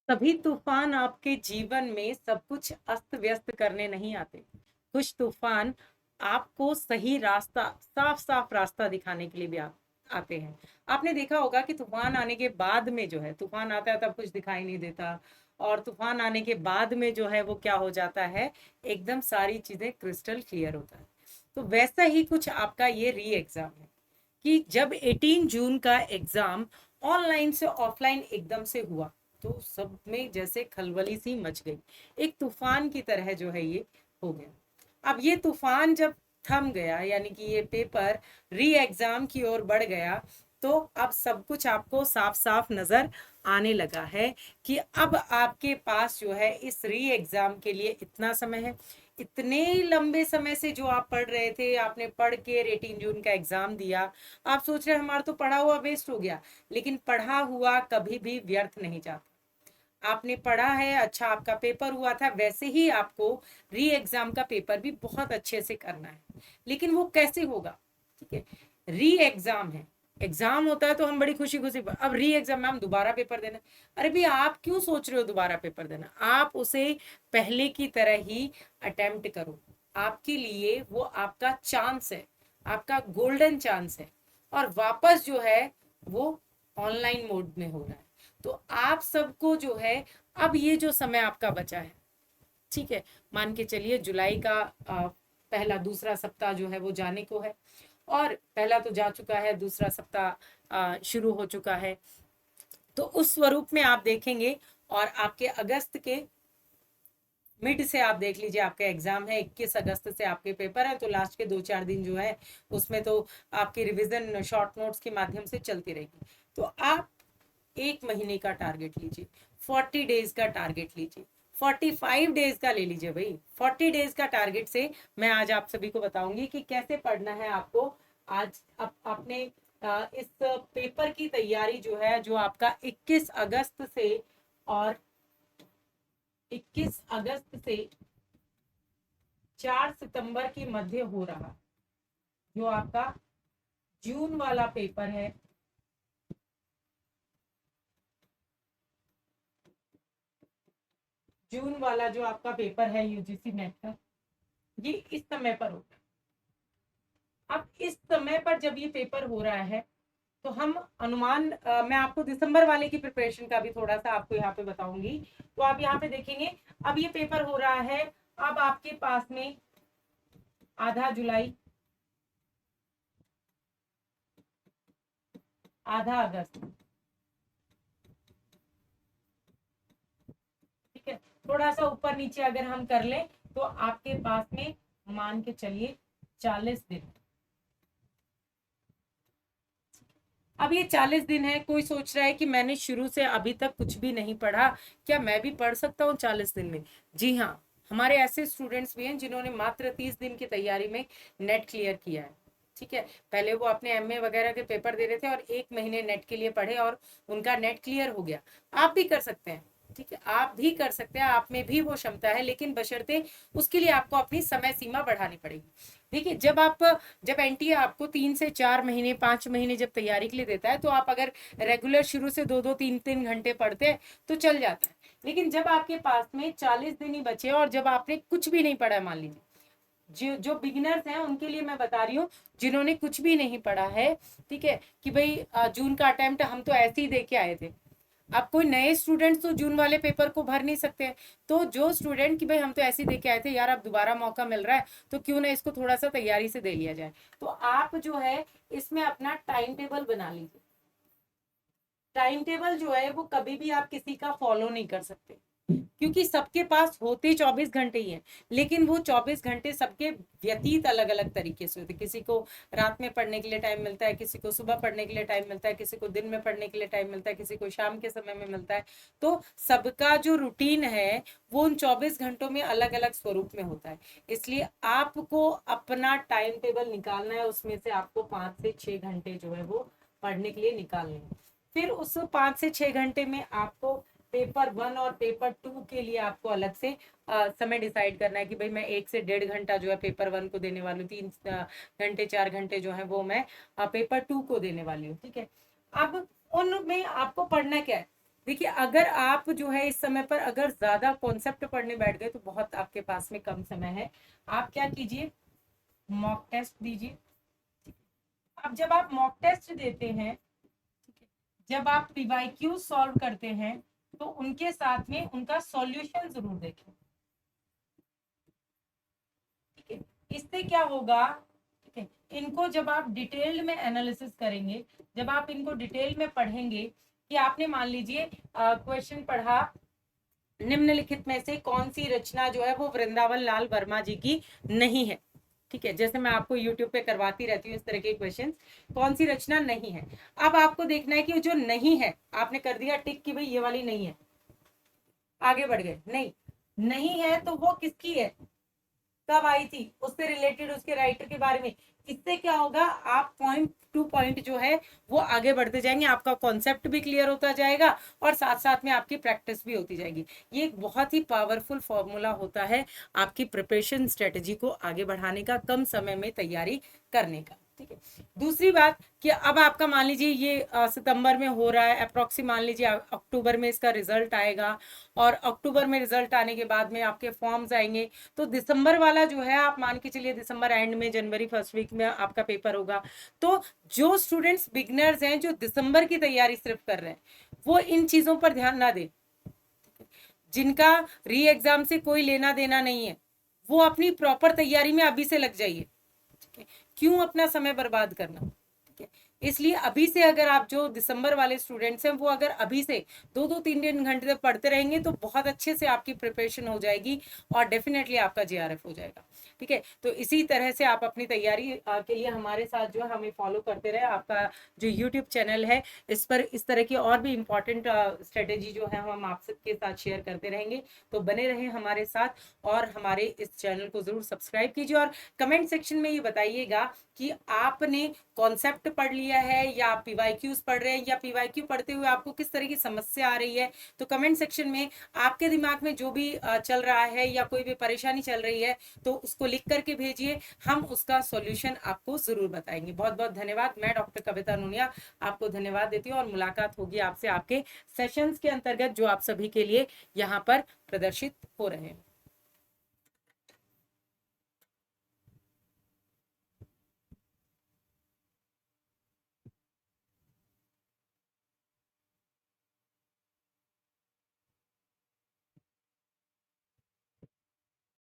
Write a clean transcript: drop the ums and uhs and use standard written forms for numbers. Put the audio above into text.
सभी तूफान आपके जीवन में सब कुछ अस्त व्यस्त करने नहीं आते। कुछ तूफान आपको सही रास्ता, साफ साफ रास्ता दिखाने के लिए भी आते हैं। आपने देखा होगा कि तूफान आने के बाद में जो है, तूफान आता है तब कुछ दिखाई नहीं देता, और तूफान आने के बाद में जो है वो क्या हो जाता है, एकदम सारी चीजें क्रिस्टल क्लियर होता है। तो वैसा ही कुछ आपका ये री एग्जाम है कि जब 18 जून का एग्जाम ऑनलाइन से ऑफलाइन एकदम से हुआ, तो सब में जैसे खलबली सी मच गई। एक तूफान की तरह जो है ये हो गया। अब ये तूफान जब थम गया, यानी कि ये पेपर री एग्जाम की ओर बढ़ गया, तो अब सब कुछ आपको साफ साफ नजर आने लगा है कि अब आपके पास जो है इस री एग्जाम के लिए इतना समय है। इतने लंबे समय से जो आप पढ़ रहे थे, आपने पढ़ के 18 जून का एग्जाम दिया, आप सोच रहे हमारा तो पढ़ा हुआ वेस्ट हो गया, लेकिन पढ़ा हुआ कभी भी व्यर्थ नहीं जाता। आपने पढ़ा है, अच्छा आपका पेपर हुआ था, वैसे ही आपको री एग्जाम का पेपर भी बहुत अच्छे से करना है। लेकिन वो कैसे होगा? ठीक है, री एग्जाम है, एग्जाम होता है तो हम बड़ी खुशी खुशी, अब री एग्जाम में हम दोबारा पेपर देना। अरे भी आप क्यों सोच रहे हो दोबारा पेपर देना? आप उसे पहले की तरह ही अटेम्प्ट करो। आपके लिए वो आपका चांस है, आपका गोल्डन चांस है। और वापस जो है वो ऑनलाइन मोड में हो रहा है। तो आप सबको जो है, अब ये जो समय आपका बचा है, ठीक है, मान के चलिए जुलाई का पहला दूसरा सप्ताह जो है वो जाने को है, और पहला तो जा चुका है, दूसरा सप्ताह शुरू हो चुका है। तो उस स्वरूप में आप देखेंगे, और आपके अगस्त के मिड से आप देख लीजिए, आपका एग्जाम है 21 अगस्त से आपके पेपर है, तो लास्ट के 2-4 दिन जो है उसमें तो आपकी रिवीजन शॉर्ट नोट्स के माध्यम से चलती रहेगी। तो आप 1 महीने का टारगेट लीजिए, 40 डेज का टारगेट लीजिए, 45 डेज का ले लीजिए भाई। 40 डेज का टारगेट से मैं आज आप सभी को बताऊंगी कि कैसे पढ़ना है आपको। आज अपने इस पेपर की तैयारी जो है, जो आपका 21 अगस्त से, और 21 अगस्त से 4 सितंबर के मध्य हो रहा, जो आपका जून वाला पेपर है, जून वाला जो आपका पेपर है यूजीसी नेट का, ये इस समय पर होगा। अब इस समय पर जब ये पेपर हो रहा है, तो हम अनुमान, मैं आपको दिसंबर वाले की प्रिपरेशन का भी थोड़ा सा आपको यहाँ पे बताऊंगी। तो आप यहाँ पे देखेंगे, अब ये पेपर हो रहा है, अब आपके पास में आधा जुलाई, आधा अगस्त, ठीक है, थोड़ा सा ऊपर नीचे अगर हम कर लें, तो आपके पास में मान के चलिए 40 दिन। अब ये 40 दिन है, कोई सोच रहा है कि मैंने शुरू से अभी तक कुछ भी नहीं पढ़ा, क्या मैं भी पढ़ सकता हूँ 40 दिन में? जी हाँ, हमारे ऐसे स्टूडेंट्स भी हैं जिन्होंने मात्र 30 दिन की तैयारी में नेट क्लियर किया है। ठीक है, पहले वो अपने एमए वगैरह के पेपर दे रहे थे और 1 महीने नेट के लिए पढ़े और उनका नेट क्लियर हो गया। आप भी कर सकते हैं, ठीक है, आप भी कर सकते हैं, आप में भी वो क्षमता है, लेकिन बशर्ते उसके लिए आपको अपनी समय सीमा बढ़ानी पड़ेगी। देखिए, जब एनटीए आपको 3 से 4 महीने, 5 महीने जब तैयारी के लिए देता है, तो आप अगर रेगुलर शुरू से 2-2, 3-3 घंटे पढ़ते हैं तो चल जाता है। लेकिन जब आपके पास में 40 दिन ही बचे और जब आपने कुछ भी नहीं पढ़ा है, मान लीजिए, जो जो बिगिनर्स हैं उनके लिए मैं बता रही हूँ, जिन्होंने कुछ भी नहीं पढ़ा है, ठीक है, कि भाई जून का अटेम्प्ट हम तो ऐसे ही दे के आए थे। अब कोई नए स्टूडेंट्स तो जून वाले पेपर को भर नहीं सकते हैं। तो जो स्टूडेंट की भाई हम तो ऐसे ही दे के आए थे यार, अब दोबारा मौका मिल रहा है तो क्यों ना इसको थोड़ा सा तैयारी से दे लिया जाए, तो आप जो है इसमें अपना टाइम टेबल बना लीजिए। टाइम टेबल जो है वो कभी भी आप किसी का फॉलो नहीं कर सकते, क्योंकि सबके पास होते 24 घंटे ही हैं, लेकिन वो 24 घंटे सबके व्यतीत अलग अलग तरीके से होते। किसी को रात में पढ़ने के लिए टाइम मिलता है, किसी को सुबह पढ़ने के लिए टाइम मिलता है, किसी को दिन में पढ़ने के लिए टाइम मिलता है, किसी को शाम के समय में मिलता है। तो सबका जो रूटीन है वो उन 24 घंटों में अलग अलग स्वरूप में होता है। इसलिए आपको अपना टाइम टेबल निकालना है, उसमें से आपको 5 से 6 घंटे जो है वो पढ़ने के लिए निकालने हैं। फिर उस 5 से 6 घंटे में आपको पेपर 1 और पेपर 2 के लिए आपको अलग से समय डिसाइड करना है कि भाई मैं 1 से 1.5 घंटा जो है पेपर 1 को देने वाली हूँ, 3 घंटे 4 घंटे जो है वो मैं पेपर 2 को देने वाली हूँ। ठीक है, अब उनमें आपको पढ़ना क्या है? देखिए अगर आप जो है इस समय पर अगर ज्यादा कॉन्सेप्ट पढ़ने बैठ गए तो बहुत आपके पास में कम समय है। आप क्या कीजिए, मॉक टेस्ट दीजिए। अब जब आप मॉक टेस्ट देते हैं, जब आप पीवाईक्यू सॉल्व करते हैं, तो उनके साथ में उनका सॉल्यूशन जरूर देखें। ठीक है, इससे क्या होगा, ठीक है, इनको जब आप डिटेल में एनालिसिस करेंगे, जब आप इनको डिटेल में पढ़ेंगे कि आपने मान लीजिए क्वेश्चन पढ़ा, निम्नलिखित में से कौन सी रचना जो है वो वृंदावन लाल वर्मा जी की नहीं है। ठीक है, जैसे मैं आपको YouTube पे करवाती रहती हूँ इस तरह के क्वेश्चंस, कौन सी रचना नहीं है। अब आपको देखना है कि जो नहीं है, आपने कर दिया टिक कि भाई ये वाली नहीं है, आगे बढ़ गए, नहीं नहीं है तो वो किसकी है, कब आई थी, उससे रिलेटेड उसके राइटर के बारे में। इससे क्या होगा, आप पॉइंट टू पॉइंट जो है वो आगे बढ़ते जाएंगे, आपका कॉन्सेप्ट भी क्लियर होता जाएगा और साथ साथ में आपकी प्रैक्टिस भी होती जाएगी। ये एक बहुत ही पावरफुल फॉर्मूला होता है आपकी प्रिपरेशन स्ट्रेटेजी को आगे बढ़ाने का, कम समय में तैयारी करने का। ठीक है, दूसरी बात कि अब आपका मान लीजिए ये सितंबर में हो रहा है, अप्रोक्सी मान लीजिए अक्टूबर में इसका रिजल्ट आएगा, और अक्टूबर में रिजल्ट आने के बाद में आपके फॉर्म्स आएंगे, तो दिसंबर वाला जो है आप मान के चलिए दिसंबर एंड में जनवरी फर्स्ट वीक में आपका पेपर होगा। तो जो स्टूडेंट्स बिगनर्स हैं, जो दिसंबर की तैयारी सिर्फ कर रहे हैं, वो इन चीजों पर ध्यान ना दें। जिनका री एग्जाम से कोई लेना देना नहीं है, वो अपनी प्रॉपर तैयारी में अभी से लग जाइए। क्यों अपना समय बर्बाद करना। ठीक है, इसलिए अभी से अगर आप जो दिसंबर वाले स्टूडेंट्स हैं, वो अगर अभी से 2-2 3 घंटे तक पढ़ते रहेंगे तो बहुत अच्छे से आपकी प्रिपरेशन हो जाएगी और डेफिनेटली आपका JRF हो जाएगा। ठीक है, तो इसी तरह से आप अपनी तैयारी के लिए हमारे साथ जो है हमें फॉलो करते रहे। आपका जो यूट्यूब चैनल है, इस पर इस तरह की और भी इम्पोर्टेंट स्ट्रेटेजी जो है हम आप सबके साथ शेयर करते रहेंगे। तो बने रहे हमारे साथ और हमारे इस चैनल को जरूर सब्सक्राइब कीजिए और कमेंट सेक्शन में ये बताइएगा कि आपने कॉन्सेप्ट पढ़ लिया है या आप पीवाईक्यूज पढ़ रहे हैं, या पीवाईक्यू पढ़ते हुए आपको किस तरह की समस्या आ रही है। तो कमेंट सेक्शन में आपके दिमाग में जो भी चल रहा है या कोई भी परेशानी चल रही है तो उसको लिख करके भेजिए, हम उसका सॉल्यूशन आपको जरूर बताएंगे। बहुत बहुत धन्यवाद। मैं डॉक्टर कविता नूनिया आपको धन्यवाद देती हूँ और मुलाकात होगी आपसे आपके सेशंस के अंतर्गत जो आप सभी के लिए यहाँ पर प्रदर्शित हो रहे हैं।